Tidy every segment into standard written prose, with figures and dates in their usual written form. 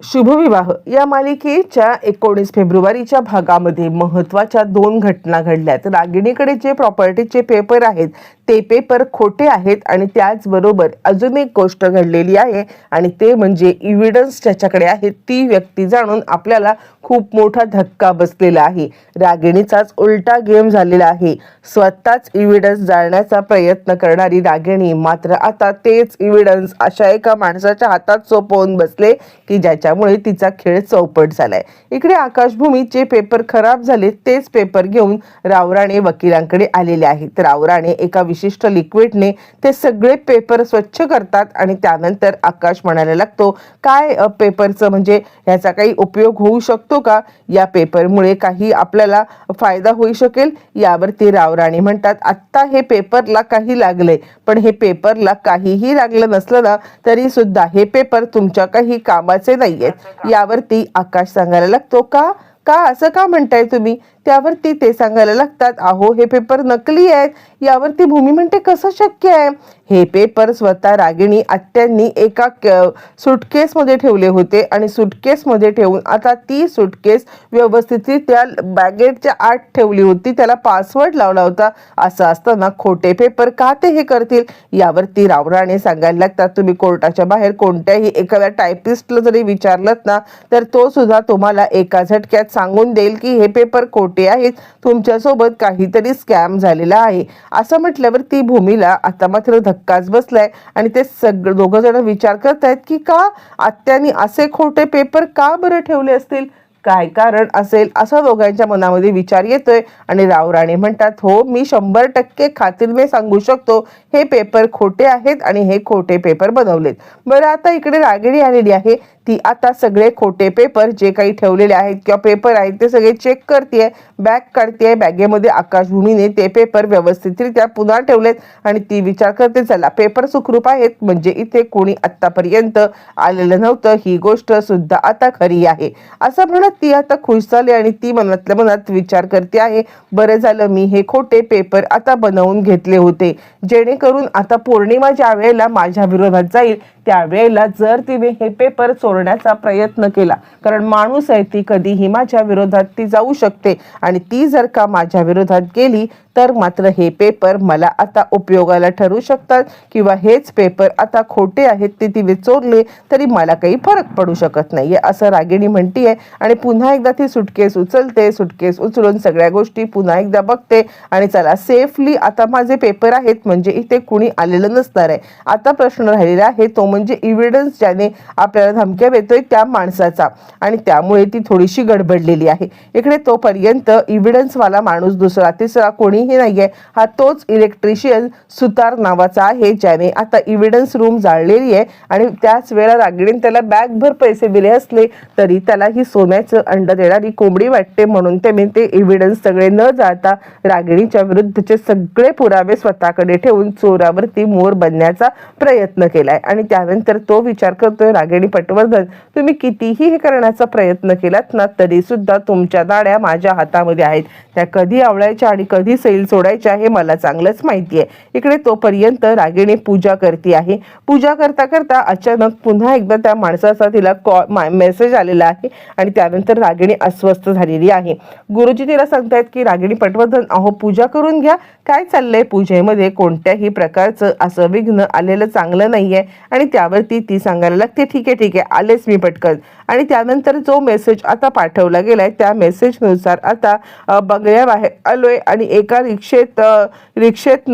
शुभविवाह या मालिकेच्या 19 फेब्रुवारीच्या भागामध्ये महत्त्वाच्या 2 घटना घडल्यात। रागिणीकडे जे प्रॉपर्टीचे पेपर आहेत ते पेपर खोटे आहेत आणि त्याचबरोबर अजून एक गोष्ट घडलेली आहे आणि ते म्हणजे एव्हिडन्स ज्याच्याकडे आहे ती व्यक्ती जाणून आपल्याला खूप मोठा धक्का बसलेला आहे। रागिणीचाच उलटा गेम झालेला आहे। स्वतःच एव्हिडन्स जाळण्याचा प्रयत्न करणारी रागिणी मात्र आता तेच एव्हिडन्स अशा एका माणसाच्या हातात सोपवून बसले की ज्याच्यामुळे तिचा खेळ चौपट झालाय। इकडे आकाशभूमीचे पेपर खराब झाले तेच पेपर घेऊन रावराणे वकिलांकडे आलेले आहेत। रावराणे एका विशिष्ट लिक्विडने ते सगळे पेपर स्वच्छ करतात आणि त्यानंतर आकाश म्हणायला लागतो, काय पेपरचं म्हणजे याचा काही उपयोग होऊ शकतो का? या पेपरमुळे काही आपल्याला फायदा होऊ शकेल? यावरती रावराणे म्हणतात, आत्ता हे पेपरला काही लागले पण हे पेपरला काहीही लागलं नसलं ना तरी सुद्धा हे पेपर तुमच्या काही कामाचे नाहीयेत। यावरती आकाश सांगायला लागतो, का असं का म्हणताय तुम्ही? त्यावरती ते सांगायला लागतात, अहो हे पेपर नकली आहेत। यावरती भूमी म्हणते, कसं शक्य आहे? हे पेपर स्वतः रागिणी आत्यांनी एका सुटकेसमध्ये ठेवले होते आणि सुटकेसमध्ये ठेवून आता ती सुटकेस व्यवस्थित त्या बॅगेटच्या आत ठेवली होती, त्याला पासवर्ड लावला होता। असं असताना खोटे पेपर का ते हे करतील? यावरती रावराणे सांगायला लागतात, तुम्ही कोर्टाच्या बाहेर कोणत्याही एखाद्या टायपिस्टला जरी विचारलं ना तर तो सुद्धा तुम्हाला एका झटक्यात सांगून देईल की हे पेपर खोटे आहेत, तुमच्यासोबत काहीतरी स्कॅम झालेला आहे। असं म्हटल्यावर ती भूमीला आता मात्र धक्काच बसलाय आणि ते सगळे दोघं जण विचार करतायत की का आत्यानी असे खोटे पेपर का बरं ठेवले असतील, काय कारण असेल असा दोघांच्या मनामध्ये विचार येतोय। आणि रावराणे म्हणतात, हो मी 100% खात्रीने सांगू शकतो हे पेपर खोटे आहेत आणि हे खोटे पेपर बनवलेत। बरं आता इकडे रागिणी आलेली आहे, ती आता सगळे खोटे पेपर जे काही ठेवलेले आहेत किंवा पेपर आहेत ते सगळे चेक करतेय, बॅग काढतेय। बॅगेमध्ये आकाशभूमीने ते पेपर व्यवस्थितरित्या पुन्हा ठेवलेत आणि ती विचार करते, चला पेपर सुखरूप आहेत म्हणजे इथे कोणी आतापर्यंत आलेलं नव्हतं, ही गोष्ट सुद्धा आता खरी आहे असं म्हणत ती आता खुश झाली आणि ती मनातल्या मनात विचार करते आहे, बरं झालं मी हे खोटे पेपर आता बनवून घेतले होते जेणेकरून आता पौर्णिमा ज्या वेळेला माझ्या विरोधात जाईल त्यावेळेला जर तिने हे पेपर चोरण्याचा प्रयत्न केला, कारण माणूस आहे ती कधीही माझ्या विरोधात ती जाऊ शकते आणि ती जर का माझ्या विरोधात गेली तर मात्र हे पेपर मला आता उपयोगाला ठरू शकतात किंवा हेच पेपर आता खोटे आहेत ते तिने चोरले तरी मला काही फरक पडू शकत नाहीये असं रागिणी म्हणतीये। आणि पुन्हा एकदा ती सुटकेस उचलते, सुटकेस उचलून सगळ्या गोष्टी पुन्हा एकदा बघते आणि चला सेफली आता माझे पेपर आहेत म्हणजे इथे कुणी आलेलं नसणार आहे। आता प्रश्न राहिलेला आहे तो म्हणजे एव्हिडन्स ज्याने आपल्याला धमक्या देतोय त्या माणसाचा आणि त्यामुळे ती थोडीशी गडबडलेली आहे। इकडे तोपर्यंत एव्हिडन्स वाला माणूस दुसरा तिसरा कोणीही नाहीये, हा तोच इलेक्ट्रिशियन सुतार नावाचा आहे ज्याने आता एव्हिडन्स रूम जाळलेली आहे आणि त्याच वेळेला रागिणीने त्याला बॅगभर पैसे दिले असले तरी त्याला ही सोन्याचं अंड देणारी कोंबडी वाटते म्हणून त्याने ते एव्हिडन्स सगळे न जाळता रागिणीच्या विरुद्धचे सगळे पुरावे स्वतःकडे ठेवून चोरावरती मोर बनण्याचा प्रयत्न केलाय। आणि त्यानंतर तो विचार करतोय, रागिणी पटवर्धन तुम्ही कितीही हे करण्याचा प्रयत्न केलात ना तरी सुद्धा तुमच्या दाड्या माझ्या हातामध्ये आहेत, त्या कधी आवळायच्या आणि कधी सैल सोडायच्या हे मला चांगलंच माहिती आहे। इकडे तोपर्यंत रागिणी पूजा करते आहे। पूजा करता करता अचानक पुन्हा एकदा त्या माणसाचा तिला मेसेज आलेला आहे आणि त्यानंतर रागिणी अस्वस्थ झालेली आहे। गुरुजी तिला सांगतायत की रागिणी पटवर्धन अहो पूजा करून घ्या, काय चाललंय पूजेमध्ये कोणत्याही प्रकारचं असं विघ्न आलेलं चांगलं नाहीये। आणि त्यावरती ती सांगायला लागते, ठीक आहे आलेच मी पटकन। आणि त्यानंतर जो मेसेज आता पाठवला गेलाय त्या मेसेजनुसार आता बंगल्याबाहेर आलोय आणि एका रिक्षाचा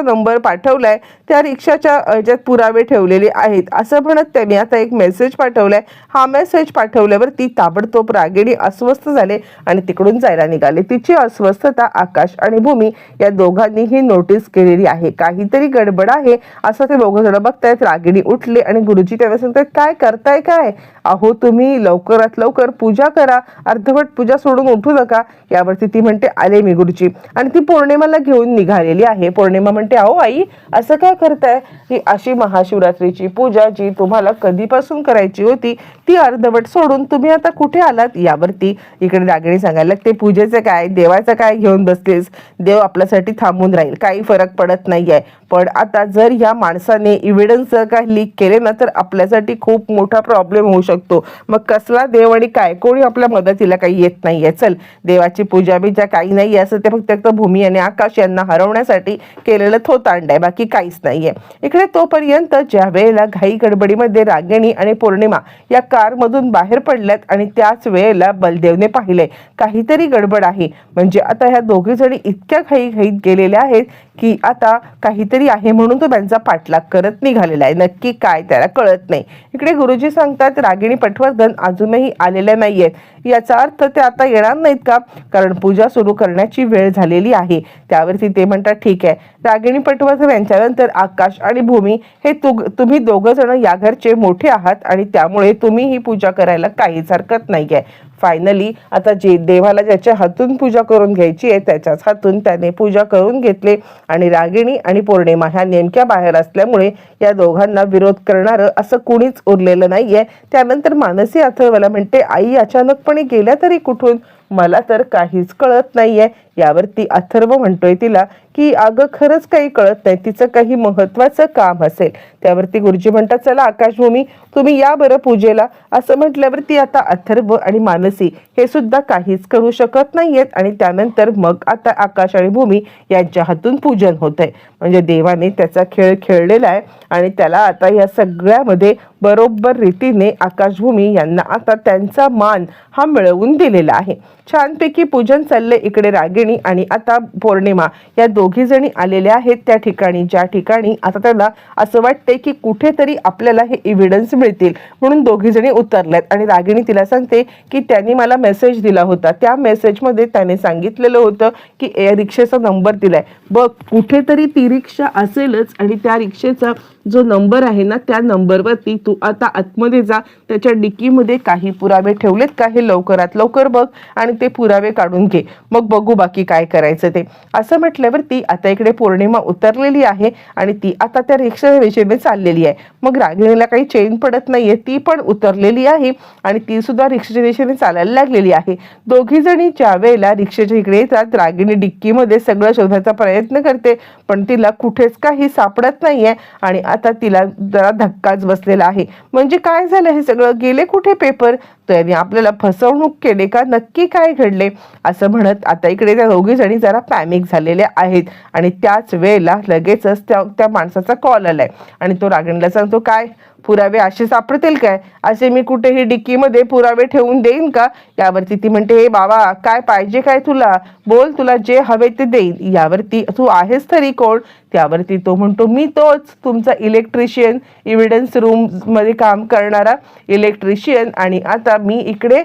नंबर पाठवलाय, त्या रिक्षाच्या ह्याच्यात पुरावे ठेवलेले आहेत असं म्हणत त्यांनी आता एक मेसेज पाठवलाय। हा मेसेज पाठवल्यावरती ताबडतोब रागिणी अस्वस्थ झाले आणि तिकडून जायला निघाले। तिची अस्वस्थता आकाश आणि भूमी या दोघांनीही नोटीस केलेली आहे, काहीतरी गडबड आहे असं ते दोघं जण बघतायत। रागिणी उठले आणि गुरुजी त्यांना सांगतात, काय करताय काय? अहो तुम्ही लवकरात लवकर पूजा करा, अर्धवट पूजा सोडून उठू नका। यावरती ती म्हणते, आले मी गुरुजी। आणि ती पौर्णिमाला घेऊन निघालेली आहे। पौर्णिमा म्हणते, अहो आई असं काय करताय? ही अशी महाशिवरात्रीची पूजा जी तुम्हाला कधीपासून करायची होती ती अर्धवट सोडून तुम्ही आता कुठे आलात? यावरती इकडे रागिणी सांगायला लागते, पूजेचं काय, देवाचं काय घेऊन बसलीस? देव आपल्यासाठी थांबून राहील, काही फरक पडत नाहीये. पण आता जर या माणसाने इव्हिडन्स जर काय लीक केले ना तर आपल्यासाठी खूप मोठा प्रॉब्लेम होऊ शकतो. मग कसला देव आणि काय, कोणी आपल्या मदतीला काही येत नाहीये. चल, देवाची पूजा बिजा काही नाही, असं ते फक्त भूमी आणि आकाश यांना हरवण्यासाठी केलेलं थोतांड आहे, बाकी काहीच नाहीये. इकडे तोपर्यंत ज्या वेळेला घाई गडबडीमध्ये रागिणी आणि पौर्णिमा या कारमधून बाहेर पडल्यात आणि त्याच वेळेला बलदेवने पाहिले काहीतरी गडबड आहे. म्हणजे आता ह्या दोघे जणी इतक्या घाईत गेलेल्या आहेत की आता काहीतरी आहे म्हणून तो त्यांचा पाठलाग करत निघालेला आहे. नक्की काय त्याला कळत नाही. इकडे गुरुजी सांगतात, रागिणी पटवर्धन अजूनही आलेल्या नाहीयेत. याचा अर्थ ते आता येणार नाहीत का? कारण पूजा सुरू करण्याची वेळ झालेली आहे. त्यावरती ते म्हणतात, ठीक आहे. रागिणी पटवर्धन यांच्यानंतर आकाश आणि भूमी हे तुम्ही दोघं जण या घरचे मोठे आहात आणि त्यामुळे तुम्ही ही पूजा करायला काहीच हरकत नाहीये. फायनली आता जे देवाला ज्याच्या हातून पूजा करून घ्यायची आहे त्याच्याच हातून त्याने पूजा करून घेतले आणि रागिणी आणि पौर्णिमा ह्या नेमक्या बाहेर असल्यामुळे या दोघांना विरोध करणारं असं कुणीच उरलेलं नाहीये. त्यानंतर मानसी अथर्वला म्हणते, आई अचानकपणे गेल्या तरी कुठून? मला तर काहीच कळत नाहीये. यावरती अथर्व म्हणतोय तिला की अगं खरंच काही कळत नाही, तिचं काही महत्वाचं काम असेल. त्यावरती गुरुजी म्हणतात, चला आकाशभूमी तुम्ही या बरं पूजेला. असं म्हटल्यावरती आता अथर्व आणि मानसी हे सुद्धा काहीच करू शकत नाहीयेत आणि त्यानंतर मग आता आकाश आणि भूमी यांच्या हातून पूजन होत आहे. म्हणजे देवाने त्याचा खेळ खेळलेला आहे आणि त्याला आता या सगळ्यामध्ये बरोबर रीतीने आकाशभूमी यांना आता त्यांचा मान हा मिळवून दिलेला आहे. छानपैकी पूजन चालले. इकडे रागिणी आणि आता पौर्णिमा या दोघी जणी आलेल्या आहेत त्या ठिकाणी ज्या ठिकाणी आता त्यांना असं वाटतंय की कुठेतरी आपल्याला हे एव्हिडन्स मिळतील म्हणून दोघी जणी उतरल्यात. आणि रागिणी तिला सांगते की त्यांनी मला मेसेज दिला होता, त्या मेसेजमध्ये त्याने सांगितलेलं होतं की रिक्षेचा नंबर दिलाय बघ, कुठेतरी ती रिक्षा असेलच आणि त्या रिक्षेचा जो नंबर आहे ना त्या नंबरवरती तू आता आतमध्ये जा, त्याच्या डिकीमध्ये काही पुरावे ठेवलेत का हे लवकरात लवकर बघ आणि ते पुरावे काढून घे, मग बघू बाकी काय करायचं ते. असं म्हटल्यावरती आता इकडे पौर्णिमा उतरलेली आहे आणि ती आता त्या रिक्षा दिशेने चाललेली आहे. मग रागिणीला काही चेन पडत नाहीये, ती पण उतरलेली आहे आणि ती सुद्धा रिक्षेच्या दिशेने चालायला लागलेली आहे. दोघी जणी ज्या वेळेला रिक्षेच्या इकडे येतात रागिणी डिक्कीमध्ये सगळं शोधायचा प्रयत्न करते पण तिला कुठेच काही सापडत नाहीये आणि आता तिला जरा धक्काच बसलेला आहे. म्हणजे काय झालं, हे सगळं गेले कुठे पेपर? त्याने आपल्याला फसवणूक केली का? नक्की काय घडले? असं म्हणत आता इकडे त्या दोघी जणी जरा पॅनिक झालेल्या आहेत आणि त्याच वेळेला लगेचच त्या माणसाचा कॉल आलाय आणि तो रागिणीला सांगतो, काय पुरावे असे सापडतील काय? असे मी कुठेही डिक्कीमध्ये पुरावे ठेवून देईन का? यावरती ती म्हणते, हे बाबा काय पाहिजे काय तुला? बोल, तुला जे हवे ते देईन. यावरती तू आहेस तरी कोण? त्यावरती तो म्हणतो, मी तोच तुमचा इलेक्ट्रिशियन, इव्हिडन्स रूम मध्ये काम करणारा इलेक्ट्रिशियन आणि आता मी इकडे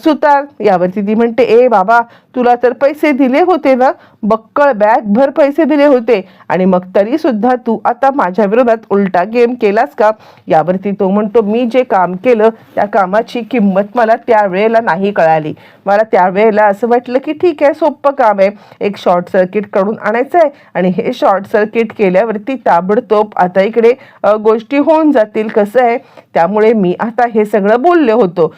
सुतार. यावरती ती म्हणते, ए बाबा तुला तर पैसे दिले होते ना, बक्कळ बॅग भर पैसे दिले होते आणि मग तरी सुद्धा तू आता माझ्या विरोधात उलटा गेम केलास का? यावरती तो म्हणतो, मी जे काम केलं त्या कामाची किंमत मला त्यावेळेला नाही कळाली. मला त्यावेळेला असं वाटलं की ठीक आहे, सोपं काम आहे, एक शॉर्ट सर्किट काढून आणायचं आहे आणि हे शॉर्ट सर्किट केल्यावरती ताबडतोब आता इकडे गोष्टी होऊन जातील. कसं आहे, त्यामुळे मी आता हे सगळं बोलले होतो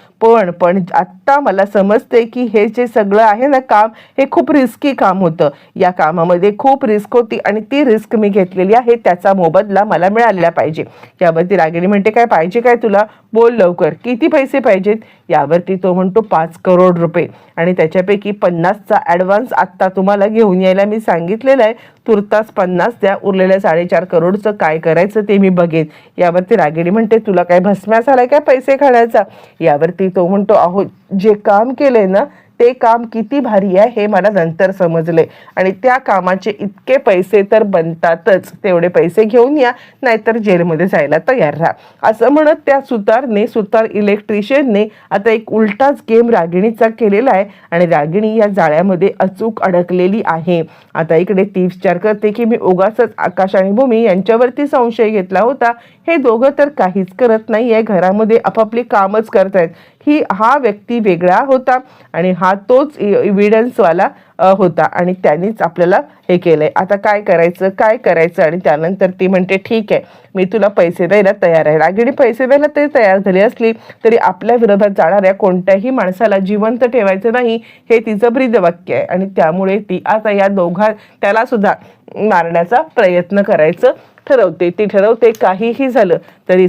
पण आत्ता मला समजते की हे जे सगळं आहे ना काम, हे खूप रिस्की काम होतं. या कामामध्ये खूप रिस्क होती आणि ती रिस्क मी घेतलेली आहे, त्याचा मोबदला मला मिळालेला पाहिजे. यावरती रागिणी म्हणते, काय पाहिजे काय तुला? बोल लवकर, किती पैसे पाहिजेत? यावरती तो म्हणतो 5 करोड रुपये आणि त्याच्यापैकी 50चा ॲडव्हान्स आत्ता तुम्हाला घेऊन यायला मी सांगितलेलं आहे. तुर्तास 50 द्या, उरलेल्या 4.5 करोडचं काय करायचं ते मी बघेन. यावरती रागिणी म्हणते, तुला काय भस्म्यास आलाय काय पैसे खाण्याचा? यावरती तो म्हणतो, अहो जे काम केलंय ना ते काम किती भारी आहे हे मला नंतर समजले आणि त्या कामाचे इतके पैसे तर बनतातच, तेवढे पैसे घेऊन या नाहीतर जेलमध्ये जायला तयार राहा. असं म्हणत त्या सुतार इलेक्ट्रिशियनने आता एक उलटाच गेम रागिणीचा केलेला आहे आणि रागिणी या जाळ्यामध्ये अचूक अडकलेली आहे. आता इकडे ती विचार करते की मी उगाचच आकाश आणि भूमी यांच्यावरती संशय घेतला होता, हे दोघं तर काहीच करत नाहीये, घरामध्ये आपापली कामच करतायत. की हा व्यक्ती वेगळा होता आणि हा तोच एव्हिडन्सवाला होता आणि त्यांनीच आपल्याला हे केलंय. आता काय करायचं आणि त्यानंतर ती म्हणते ठीक आहे, मी तुला पैसे द्यायला तयार आहे. रागिणी पैसे द्यायला तरी तयार झाली असली तरी आपल्या विरोधात जाणाऱ्या कोणत्याही माणसाला जिवंत ठेवायचं नाही हे तिचं ब्रीदवाक्य आहे आणि त्यामुळे ती आता या त्याला सुद्धा मारण्याचा प्रयत्न करायचं ठरवते. ती ठरवते काहीही झालं तरी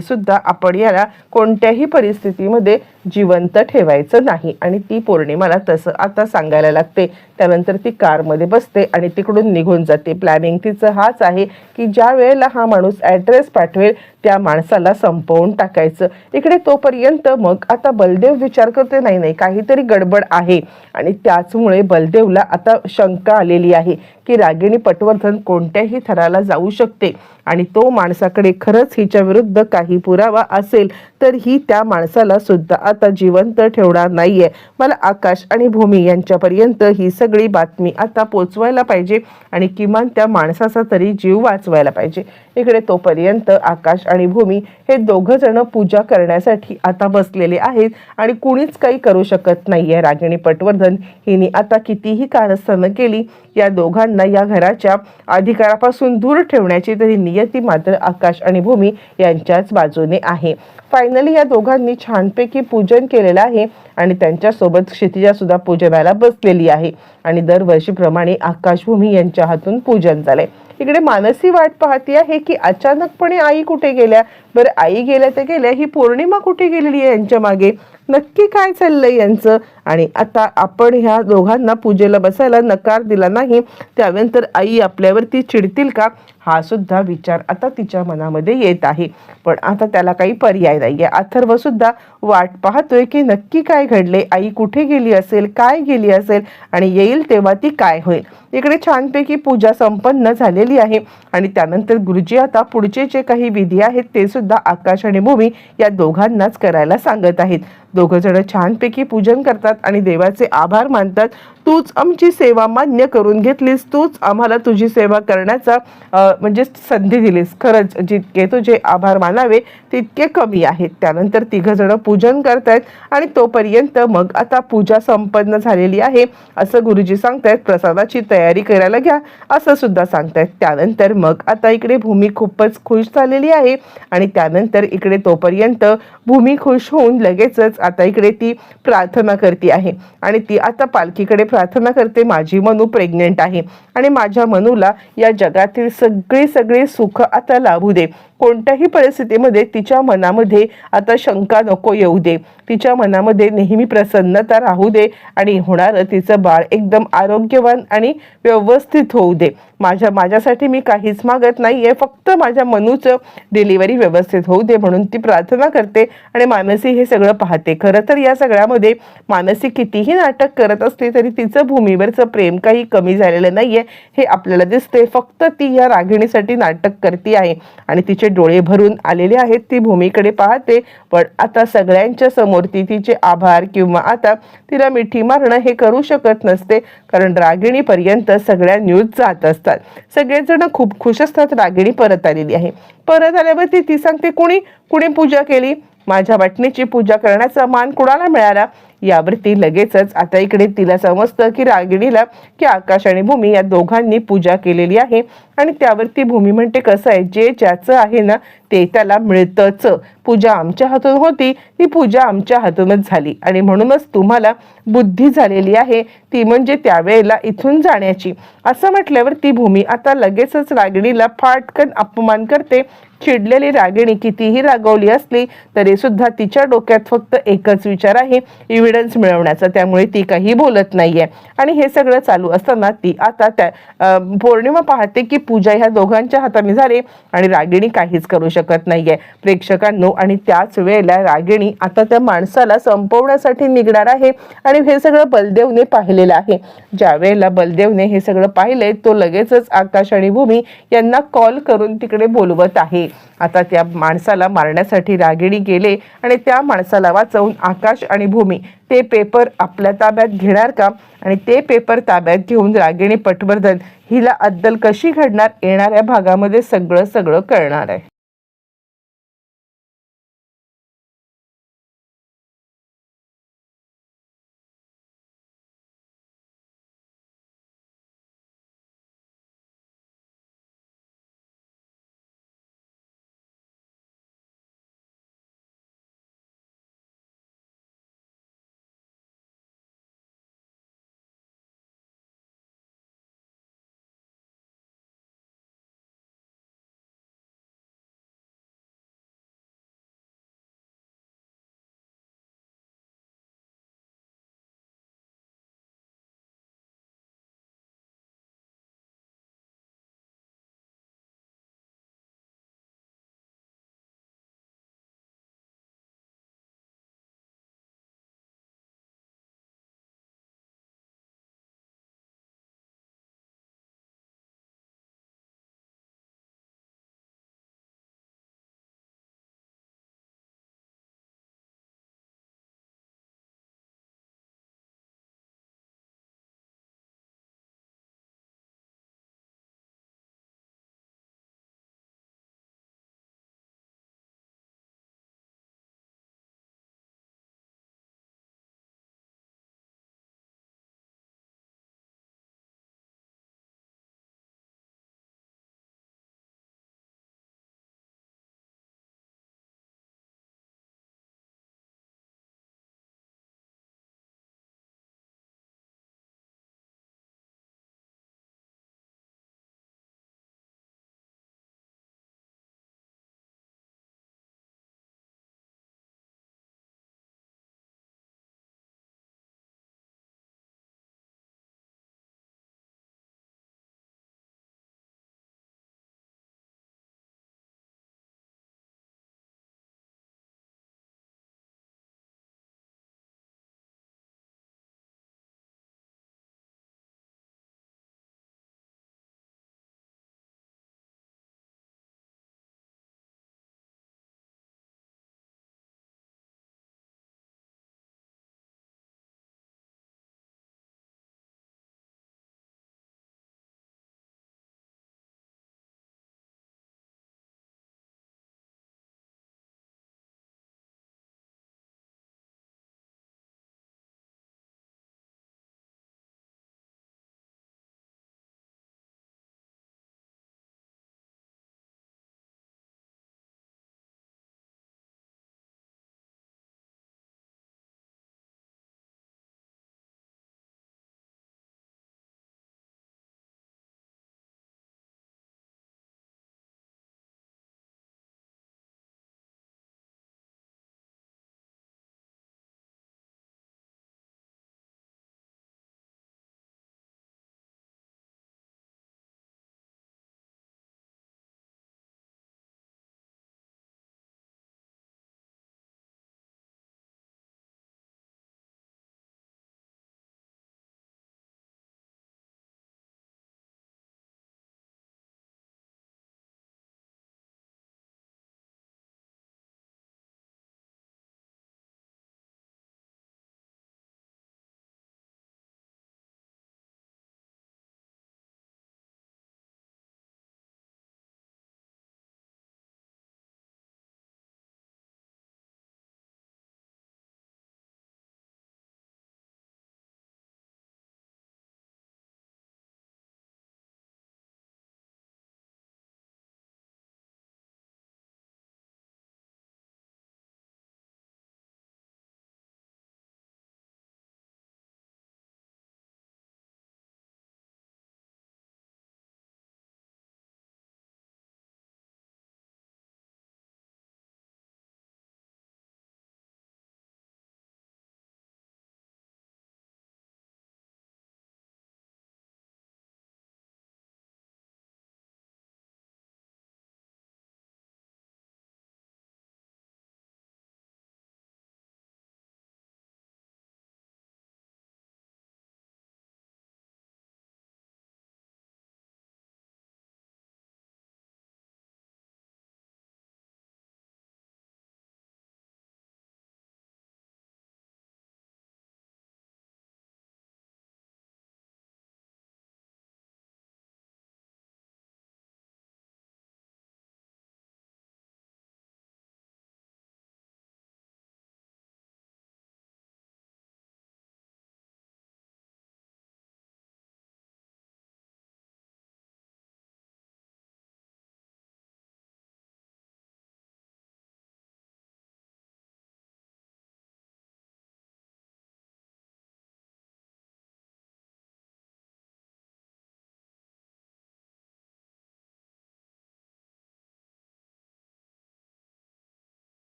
सुद्धा आपण याला कोणत्याही परिस्थितीमध्ये जिवंत ठेवायचं नाही आणि ती पौर्णिमाला तसं आता सांगायला लागते. त्यानंतर ती कारमध्ये बसते आणि तिकडून निघून जाते. प्लॅनिंग तिचं हाच आहे की ज्या वेळेला हा माणूस ॲड्रेस पाठवेल त्या माणसाला संपवून टाकायचं. इकडे तोपर्यंत मग आता बलदेव विचार करते नाही काहीतरी गडबड आहे आणि त्याचमुळे बलदेवला आता शंका आलेली आहे की रागिणी पटवर्धन कोणत्याही थराला जाऊ शकते आणि तो माणसाकडे खरंच हिच्या विरुद्ध काही पुरावा असेल तर ही त्या माणसाला सुद्धा आता जिवंत ठेवणार नाहीये. मला आकाश आणि भूमी यांच्यापर्यंत ही सगळी बातमी आता पोचवायला पाहिजे आणि किमान त्या माणसाचा तरी जीव वाचवायला पाहिजे. इकडे तोपर्यंत आकाश आणि भूमी हे दोघं जण पूजा करण्यासाठी आता बसलेले आहेत आणि कुणीच काही करू शकत नाहीये. रागिणी पटवर्धन हिने आता कितीही कारस्थानं केली या दोघांना या घराच्या अधिकारापासून दूर ठेवण्याची तरी नियती मात्र आकाश आणि भूमी यांच्याच बाजूने आहे. फायनली या दोघांनी छानपैकी पूजन केलेलं आहे आणि त्यांच्यासोबत क्षितिजा सुद्धा पूजनाला बसलेली आहे आणि दरवर्षीप्रमाणे आकाश भूमी यांच्या हातून पूजन झालंय. इकडे मानसी वाट पाहती आहे की अचानकपणे आई कुठे गेल्या. बरं आई गेल्या तर गेल्या, ही पौर्णिमा कुठे गेलेली आहे यांच्या मागे, नक्की काय चाललंय यांचं. आणि आता आपण ह्या दोघांना पूजेला बसायला नकार दिला नाही त्यानंतर आई आपल्यावरती चिडतील का हा सुद्धा विचार आता तिच्या मनामध्ये येत आहे. पण आता त्याला काही पर्याय नाहीये. अथर्व सुद्धा वाट पाहतोय की नक्की काय घडले, आई कुठे गेली असेल, काय गेली असेल आणि येईल तेव्हा ती काय होईल. इकडे छानपैकी पूजा संपन्न झालेली आहे आणि त्यानंतर गुरुजी आता पुढचे जे काही विधी आहेत ते सुद्धा आकाश आणि भूमी या दोघांनाच करायला सांगत आहेत. दोघं जण छानपैकी पूजन करतात आणि देवाचे आभार मानतात. तूच आमची सेवा मान्य करून घेतलीस, तूच आम्हाला तुझी सेवा करण्याचा म्हणजे संधी दिलीस. खरंच जितके तुझे आभार मानावे तितके कमी आहेत. त्यानंतर तिघं जण पूजन करतायत आणि तोपर्यंत मग आता पूजा संपन्न झालेली आहे असं गुरुजी सांगतायत. प्रसादाची तयारी करायला घ्या असं सुद्धा सांगतायत. त्यानंतर मग आता इकडे भूमी खूपच खुश झालेली आहे आणि त्यानंतर इकडे तोपर्यंत भूमी खुश होऊन लगेचच आता इकडे ती प्रार्थना करते आहे आणि ती आता पालखीकडे प्रार्थना करते. माझी मनू प्रेग्नेंट आहे आणि माझ्या मनूला या जगातील सगळे सुख आता लाभू दे. कोणत्याही परिस्थितीमध्ये तिच्या मनामध्ये आता शंका नको येऊ दे. तिच्या मनामध्ये नेहमी प्रसन्नता राहू दे आणि होणारं तिचं बाळ एकदम आरोग्यवान आणि व्यवस्थित होऊ दे. माझ्यासाठी मी काहीच मागत नाहीये, फक्त माझ्या मनूचं डिलिव्हरी व्यवस्थित होऊ दे म्हणून ती प्रार्थना करते आणि मानसी हे सगळं पाहते. खरं तर या सगळ्यामध्ये मानसी कितीही नाटक करत असते तरी तिचं भूमीवरचं प्रेम काही कमी झालेलं नाहीये हे आपल्याला दिसते. फक्त ती या रागिणीसाठी नाटक करते आहे आणि तिचे डोळे भरून आलेले आहेत. ती भूमीकडे पाहते पण आता सगळ्यांच्या समोर ती तिचे आभार किंवा आता तिला मिठी मारणं हे करू शकत नसते कारण रागिणीपर्यंत सगळ्या न्यूज जात असतात. सगळेजण खूप खुश असतात. रागिणी परत आलेली आहे. परत आल्यावरती ती सांगते कुणी पूजा केली, माझ्या वाटणीची पूजा करण्याचा मान कुणाला मिळाला. यावरती लगेचच आता इकडे तिला समजतं की रागिणीला की आकाश आणि भूमी या दोघांनी पूजा केलेली आहे आणि त्यावरती भूमी म्हणते कसं आहे, जे ज्याचं आहे ना ते त्याला मिळतंच. पूजा आमच्या हातून होती, ती पूजा आमच्या हातूनच झाली आणि म्हणूनच तुम्हाला बुद्धी झालेली आहे ती म्हणजे त्यावेळेला इथून जाण्याची. असं म्हटल्यावर ती भूमी आता लगेचच रागिणीला फाटकन अपमान करते. चिडलेली रागिणी कितीही रागवली असली तरी सुद्धा तिच्या डोक्यात फक्त एकच विचार आहे, एव्हिडन्स मिळवण्याचा. त्यामुळे ती काही बोलत नाहीये आणि हे सगळं चालू असताना ती आता त्या पौर्णिमा पाहते की पूजा ह्या दोघांच्या हाताने झाली आणि रागिणी काहीच करू शकत नाहीये प्रेक्षकांनो. आणि त्याच वेळेला रागिणी आता त्या माणसाला संपवण्यासाठी निघणार आहे आणि हे सगळं बलदेवने पाहिलेलं आहे. ज्या वेळेला बलदेवने हे सगळं पाहिलंय तो लगेचच आकाश आणि भूमी यांना कॉल करून तिकडे बोलवत आहे. आता त्या माणसाला मारण्यासाठी रागिणी गेले आणि त्या माणसाला वाचवून आकाश आणि भूमी ते पेपर आपल्या ताब्यात घेणार का आणि ते पेपर ताब्यात घेऊन रागिणी पटवर्धन हिला अद्दल कशी घडणार येणाऱ्या भागामध्ये सगळं कळणार आहे.